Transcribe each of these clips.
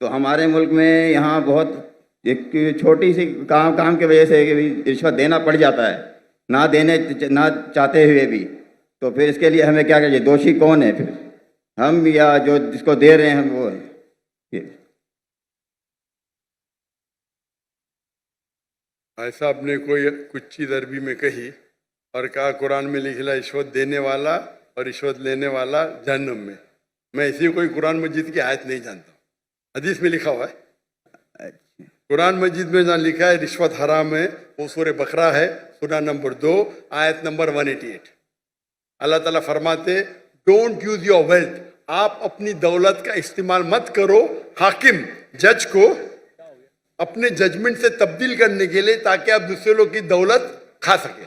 तो हमारे मुल्क में यहाँ बहुत एक छोटी सी काम की वजह से रिश्वत देना पड़ जाता है, ना चाहते हुए भी। तो फिर इसके लिए हमें क्या करिए? दोषी कौन है फिर, हम या जो जिसको दे रहे हैं हम वो है? भाई साहब ने कोई कुछ चीज अरबी में कही और कहा कुरान में लिखा रिश्वत देने वाला और रिश्वत लेने वाला जहन्नम में। मैं इसी कोई कुरान मजीद की आयत नहीं जानता, हदीस में लिखा हुआ है। कुरान मजीद में जहाँ लिखा है रिश्वत हराम है वो सूरह बकरा है, सूरा नंबर 2 आयत नंबर 188। अल्लाह ताला फरमाते डोंट यूज योर वेल्थ, आप अपनी दौलत का इस्तेमाल मत करो हाकिम जज को अपने जजमेंट से तब्दील करने के लिए ताकि आप दूसरे लोग की दौलत खा सके।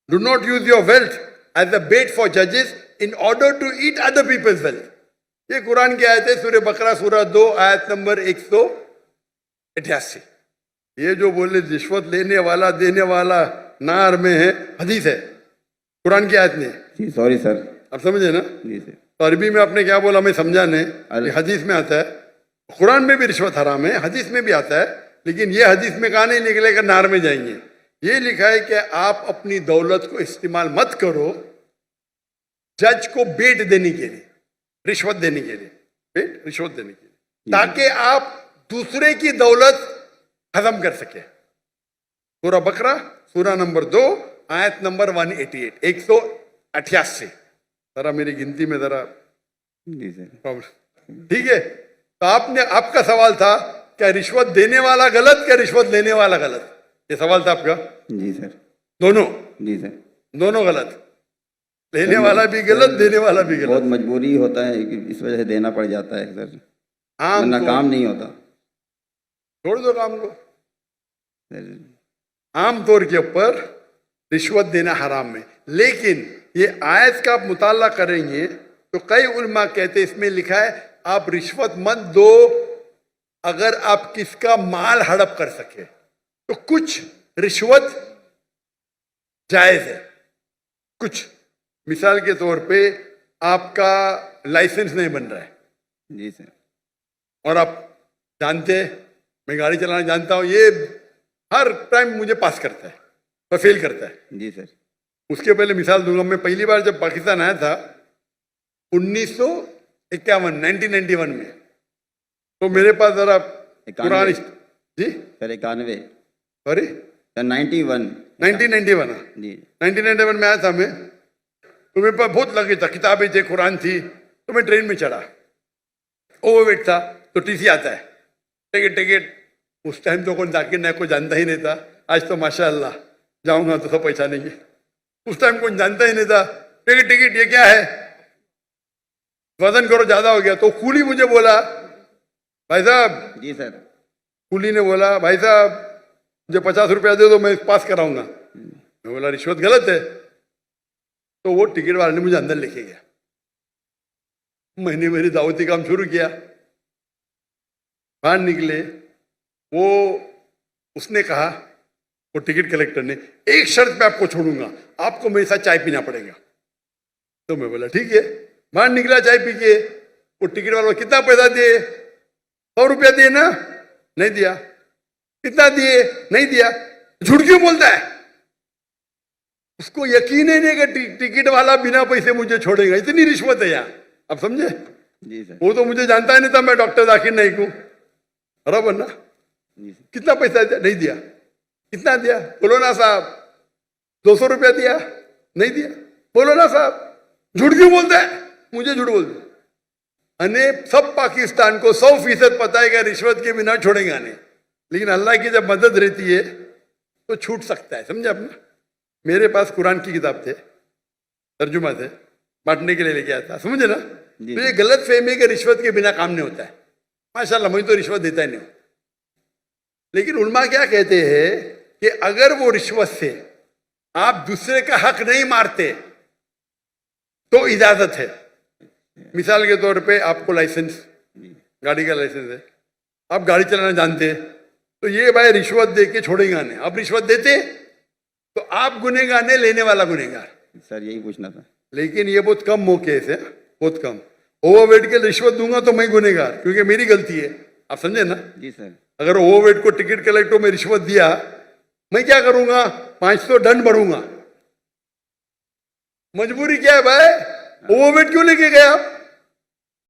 Do not use your wealth as a bait for जजेस in order to eat other people's wealth. ये कुरान की आयत है, सूरह बकरा सूरा 2 आयत नंबर 188। ये जो बोले रिश्वत लेने वाला देने वाला नार में है, हदीस है, कुरान की आयत नहीं। सॉरी सर, आप समझे ना? जी सर। तो अरबी में आपने क्या बोला मैं समझा नहीं। हदीस में आता है, कुरान में भी रिश्वत हराम है, हदीस में भी आता है, लेकिन ये हदीस में कहा नहीं निकलेगा नार में जाएंगे। ये लिखा है कि आप अपनी दौलत को इस्तेमाल मत करो जज को बेट देने के लिए, रिश्वत देने के लिए, बेट रिश्वत देने के लिए, ताकि आप दूसरे की दौलत खत्म कर सके। सूरा बकरा सूरा नंबर 2 आयत नंबर 188 188। जरा मेरी गिनती में जरा ठीक है। तो आपका सवाल था क्या रिश्वत देने वाला गलत क्या रिश्वत लेने वाला गलत? ये सवाल था आपका? जी सर। दोनों? जी सर। दोनों गलत, लेने वाला भी गलत, देने वाला भी गलत। बहुत मजबूरी होता है कि इस वजह से देना पड़ जाता है सर, वरना काम नहीं होता। छोड़ दो काम को। आम तौर के ऊपर रिश्वत देना हराम है, लेकिन ये आयत का आप मुताला करेंगे तो कई उलमा कहते इसमें लिखा है आप रिश्वत मत दो अगर आप किसका माल हड़प कर सके, तो कुछ रिश्वत जायज है। कुछ मिसाल के तौर पे आपका लाइसेंस नहीं बन रहा है, जी सर, और आप जानते हैं मैं गाड़ी चलाना जानता हूं, ये हर टाइम मुझे पास करता है और फेल करता है। जी सर। उसके पहले मिसाल दूंगा, मैं पहली बार जब पाकिस्तान आया था 1991 में, तो मेरे पास जरा पुरानी जी सर 91 सॉरी 1991 जी 1991 में आया था मैं। तो मेरे पास बहुत लगे था, किताबें थे, कुरान थी। तो मैं ट्रेन में चढ़ा, ओवरवेट था, तो टीसी आता है, टिकट। उस टाइम तो कौन जाकिर नायक को जानता ही नहीं था, आज तो माशाअल्लाह जाऊंगा तो सब पहचानेंगे। उस टाइम कौन जानता ही नहीं था, टिकट ये क्या है, वजन करो ज्यादा हो गया। तो कूली मुझे बोला भाई साहब, जी सर, कूली ने बोला भाई साहब मुझे 50 रुपया दे दो मैं पास कराऊंगा। मैं बोला रिश्वत गलत है। तो वो टिकट वाले ने मुझे अंदर लेके गया, मैंने मेरी दावती काम शुरू किया। बाहर निकले, वो उसने कहा, वो टिकट कलेक्टर ने, एक शर्त पे आपको छोड़ूंगा, आपको मेरे साथ चाय पीना पड़ेगा। तो मैं बोला ठीक है। बाहर निकला चाय पी के, वो टिकट वाला कितना पैसा दिए? 100 रुपया दिए ना? नहीं दिया। कितना दिए? नहीं दिया। झूठ क्यों बोलता है? उसको यकीन ही नहीं कि टिकट वाला बिना पैसे मुझे छोड़ेगा। इतनी रिश्वत है यहाँ, आप समझे? जी सर। वो तो मुझे जानता ही नहीं था मैं डॉक्टर जाकिर नाइक हूं, बराबर ना? कितना पैसा दिया? नहीं दिया। कितना दिया? बोलो ना साहब। 200 रुपया दिया? नहीं दिया। बोलो ना साहब। झूठ क्यों बोलता है? मुझे झूठ बोलते अने सब पाकिस्तान को 100% पता है कि रिश्वत के बिना छोड़ेगा नहीं, लेकिन अल्लाह की जब मदद रहती है तो छूट सकता है। समझे आपने? मेरे पास कुरान की किताब थे, तर्जुमा थे, बांटने के लिए लेके आया था, समझे ना? तो ये गलत फहमी है कि रिश्वत के बिना काम नहीं होता है। माशाल्लाह मुझे तो रिश्वत देता ही नहीं, लेकिन उलमा क्या कहते हैं कि अगर वो रिश्वत से आप दूसरे का हक नहीं मारते तो इजाजत है। मिसाल के तौर पे आपको लाइसेंस, गाड़ी का लाइसेंस है, आप गाड़ी चलाना जानते हैं, तो ये भाई रिश्वत दे के छोड़ेगा नहीं। आप रिश्वत देते तो आप गुनहगार नहीं, लेने वाला गुनहगार। सर यही पूछना था। लेकिन ये बहुत कम मौके से, बहुत कम। ओवरवेट के रिश्वत दूंगा तो मैं गुनहगार, क्योंकि मेरी गलती है। आप समझे ना? जी सर। अगर ओवरवेट को टिकट कलेक्टर में रिश्वत दिया, मैं क्या करूंगा? 500 दंड भरूंगा। मजबूरी क्या है भाई? ओवरवेट क्यों लेके गए आप?